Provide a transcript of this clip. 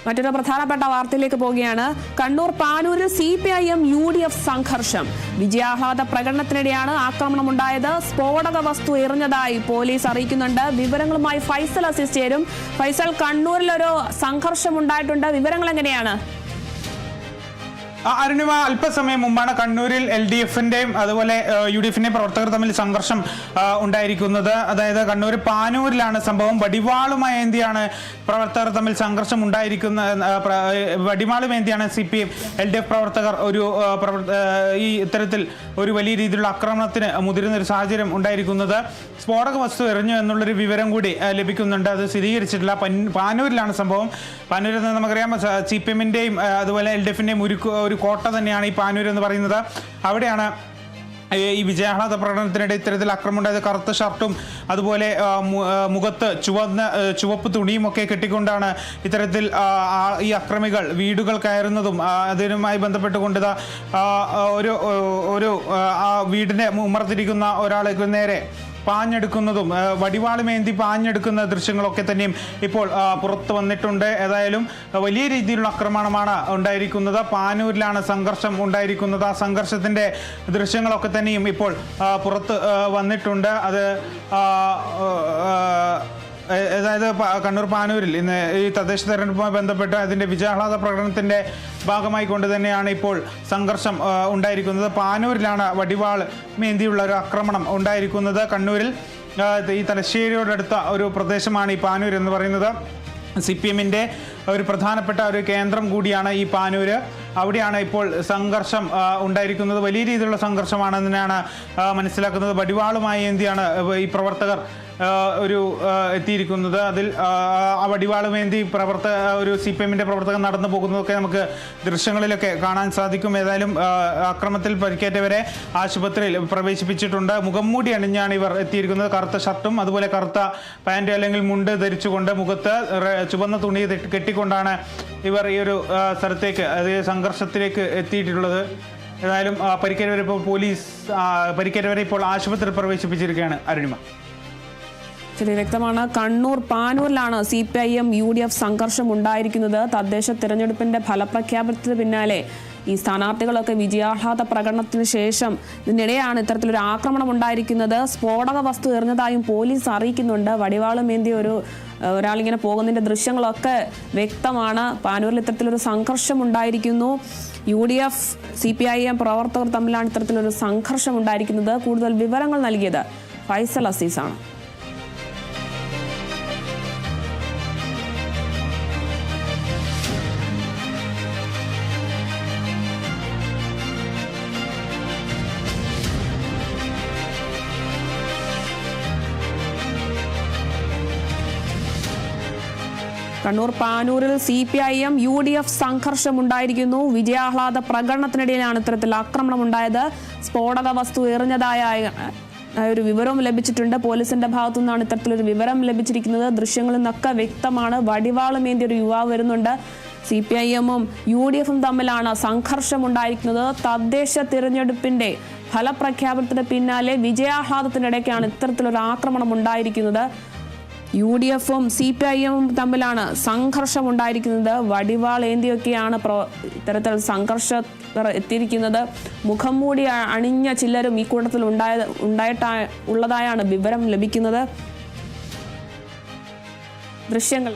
മറ്റൊരു പ്രധാനപ്പെട്ട വാർത്തയിലേക്ക് പോവുകയാണ്. കണ്ണൂർ പാനൂരിൽ CPIM UDF സംഘർഷം. വിജയാഹ്ലാദ പ്രകടനത്തിനിടെയാണ് ആക്രമണമുണ്ടായത്. സ്ഫോടക വസ്തു എറിഞ്ഞതായി പോലീസ് അറിയിക്കുന്നുണ്ട്. വിവരങ്ങളുമായി ഫൈസൽ അസീസ് ചേരും. ഫൈസൽ, കണ്ണൂരിലൊരു സംഘർഷം ഉണ്ടായിട്ടുണ്ട്, വിവരങ്ങൾ എങ്ങനെയാണ്? അരുണിമ, അല്പസമയം മുമ്പാണ് കണ്ണൂരിൽ LDFന്റെയും അതുപോലെ UDFന്റെയും പ്രവർത്തകർ തമ്മിൽ സംഘർഷം ഉണ്ടായിരിക്കുന്നത്. അതായത് കണ്ണൂർ പാനൂരിലാണ് സംഭവം. വടിവാളുമേന്തിയാണ് പ്രവർത്തകർ തമ്മിൽ സംഘർഷം വടിവാളുമേന്തിയാണ് CPM LDF പ്രവർത്തകർ ഇത്തരത്തിൽ ഒരു വലിയ രീതിയിലുള്ള ആക്രമണത്തിന് മുതിരുന്ന ഒരു സാഹചര്യം ഉണ്ടായിരിക്കുന്നത്. സ്ഫോടക വസ്തു എറിഞ്ഞു എന്നുള്ളൊരു വിവരം കൂടി ലഭിക്കുന്നുണ്ട്. അത് സ്ഥിരീകരിച്ചിട്ടില്ല. പാനൂരിലാണ് സംഭവം. പാനൂരിൽ നിന്ന് നമുക്കറിയാം CPMന്റെയും അതുപോലെ LDFന്റെയും ഒരു കോട്ട തന്നെയാണ് ഈ പാനൂർ എന്ന് പറയുന്നത്. അവിടെയാണ് ഈ വിജയാഹ്ലാദ പ്രകടനത്തിനിടെ ഇത്തരത്തിൽ ആക്രമണം ഉണ്ടായത്. കറുത്ത ഷർട്ടും അതുപോലെ മുഖത്ത് ചുവപ്പ് തുണിയും ഒക്കെ കെട്ടിക്കൊണ്ടാണ് ഇത്തരത്തിൽ ഈ അക്രമികൾ വീടുകൾ കയറുന്നതും അതിനുമായി ബന്ധപ്പെട്ടുകൊണ്ട് ഒരു വീടിന്റെ ഉമ്മറത്തിരിക്കുന്ന ഒരാൾക്ക് നേരെ പാഞ്ഞെടുക്കുന്നതും വടിവാളുമേന്തി പാഞ്ഞെടുക്കുന്ന ദൃശ്യങ്ങളൊക്കെ തന്നെയും ഇപ്പോൾ പുറത്തു വന്നിട്ടുണ്ട്. ഏതായാലും വലിയ രീതിയിലുള്ള ആക്രമണമാണ് ഉണ്ടായിരിക്കുന്നത്. പാനൂരിലാണ് സംഘർഷം ഉണ്ടായിരിക്കുന്നത്. ആ സംഘർഷത്തിന്റെ ദൃശ്യങ്ങളൊക്കെ തന്നെയും ഇപ്പോൾ പുറത്ത് വന്നിട്ടുണ്ട്. അത് അതായത് കണ്ണൂർ പാനൂരിൽ ഇന്ന് ഈ തദ്ദേശ തെരഞ്ഞെടുപ്പുമായി ബന്ധപ്പെട്ട് അതിൻ്റെ വിജയാഹ്ലാദ പ്രകടനത്തിൻ്റെ ഭാഗമായി കൊണ്ട് തന്നെയാണ് ഇപ്പോൾ സംഘർഷം ഉണ്ടായിരിക്കുന്നത്. പാനൂരിലാണ് വടിവാൾ മേന്തിയുള്ള ഒരു ആക്രമണം ഉണ്ടായിരിക്കുന്നത്. കണ്ണൂരിൽ ഈ തലശ്ശേരിയോടടുത്ത ഒരു പ്രദേശമാണ് ഈ പാനൂർ എന്ന് പറയുന്നത്. CPMന്റെ ഒരു പ്രധാനപ്പെട്ട ഒരു കേന്ദ്രം കൂടിയാണ് ഈ പാനൂര്. അവിടെയാണ് ഇപ്പോൾ സംഘർഷം ഉണ്ടായിരിക്കുന്നത്. വലിയ രീതിയിലുള്ള സംഘർഷമാണെന്നാണ് മനസ്സിലാക്കുന്നത്. വടിവാളുമായി ഏന്തിയാണ് ഈ പ്രവർത്തകർ എത്തിയിരിക്കുന്നത്. അതിൽ ആ വടിവാളുമേന്തി ഒരു CPMന്റെ പ്രവർത്തകർ നടന്നു പോകുന്നതൊക്കെ നമുക്ക് ദൃശ്യങ്ങളിലൊക്കെ കാണാൻ സാധിക്കും. ഏതായാലും അക്രമത്തിൽ പരിക്കേറ്റവരെ ആശുപത്രിയിൽ പ്രവേശിപ്പിച്ചിട്ടുണ്ട്. മുഖംമൂടി അണിഞ്ഞാണ് ഇവർ എത്തിയിരിക്കുന്നത്. കറുത്ത ഷർട്ടും അതുപോലെ കറുത്ത പാൻറ് അല്ലെങ്കിൽ മുണ്ട് ധരിച്ചുകൊണ്ട് മുഖത്ത് ചുവന്ന തുണി കെട്ടിക്കൊണ്ടാണ് ഇവർ ഈ ഒരു സ്ഥലത്തേക്ക് അതായത് സംഘർഷത്തിലേക്ക് എത്തിയിട്ടുള്ളത്. ഏതായാലും പരിക്കേറ്റവരെ ഇപ്പോൾ ആശുപത്രിയിൽ പ്രവേശിപ്പിച്ചിരിക്കുകയാണ്. അരുണിമ, ശരി, വ്യക്തമാണ്. കണ്ണൂർ പാനൂരിലാണ് CPIM UDF സംഘർഷം ഉണ്ടായിരിക്കുന്നത്. തദ്ദേശ തിരഞ്ഞെടുപ്പിന്റെ ഫലപ്രഖ്യാപനത്തിന് പിന്നാലെ ഈ സ്ഥാനാർത്ഥികളൊക്കെ വിജയാഹ്ലാദ പ്രകടനത്തിന് ശേഷം ഇതിനിടെയാണ് ഇത്തരത്തിലൊരു ആക്രമണം ഉണ്ടായിരിക്കുന്നത്. സ്ഫോടക വസ്തു എറിഞ്ഞതായും പോലീസ് അറിയിക്കുന്നുണ്ട്. വടിവാളുമേന്തി ഒരാളിങ്ങനെ പോകുന്നതിന്റെ ദൃശ്യങ്ങളൊക്കെ വ്യക്തമാണ്. പാനൂരിൽ ഇത്തരത്തിലൊരു സംഘർഷം ഉണ്ടായിരിക്കുന്നു. UDF CPIM പ്രവർത്തകർ തമ്മിലാണ് ഇത്തരത്തിലൊരു സംഘർഷം ഉണ്ടായിരിക്കുന്നത്. കൂടുതൽ വിവരങ്ങൾ നൽകിയത് ഫൈസൽ അസീസാണ്. കണ്ണൂർ പാനൂരിൽ CPIM UDF സംഘർഷം ഉണ്ടായിരിക്കുന്നു. വിജയാഹ്ലാദ പ്രകടനത്തിനിടയിലാണ് ഇത്തരത്തിൽ ആക്രമണം ഉണ്ടായത്. സ്ഫോടക വസ്തു എറിഞ്ഞതായ ഒരു വിവരവും ലഭിച്ചിട്ടുണ്ട്. പോലീസിന്റെ ഭാഗത്തു നിന്നാണ് ഇത്തരത്തിലൊരു വിവരം ലഭിച്ചിരിക്കുന്നത്. ദൃശ്യങ്ങളിൽ നിന്നൊക്കെ വ്യക്തമാണ്. വടിവാളുമേന്തി ഒരു യുവാവ് വരുന്നുണ്ട്. CPIMും UDFും തമ്മിലാണ് സംഘർഷം ഉണ്ടായിരിക്കുന്നത്. തദ്ദേശ തിരഞ്ഞെടുപ്പിന്റെ ഫലപ്രഖ്യാപനത്തിന് പിന്നാലെ വിജയാഹ്ലാദത്തിനിടയ്ക്കാണ് ഇത്തരത്തിലൊരു ആക്രമണം ഉണ്ടായിരിക്കുന്നത്. UDFും CPIMും തമ്മിലാണ് സംഘർഷം ഉണ്ടായിരിക്കുന്നത്. വടിവാൾ ഏന്തിയൊക്കെയാണ് ഇത്തരത്തിൽ സംഘർഷത്തിൽ എത്തിയിരിക്കുന്നത്. മുഖം മൂടി അണിഞ്ഞ ചിലരും ഈ കൂട്ടത്തിൽ ഉള്ളതായാണ് വിവരം ലഭിക്കുന്നത്. ദൃശ്യങ്ങൾ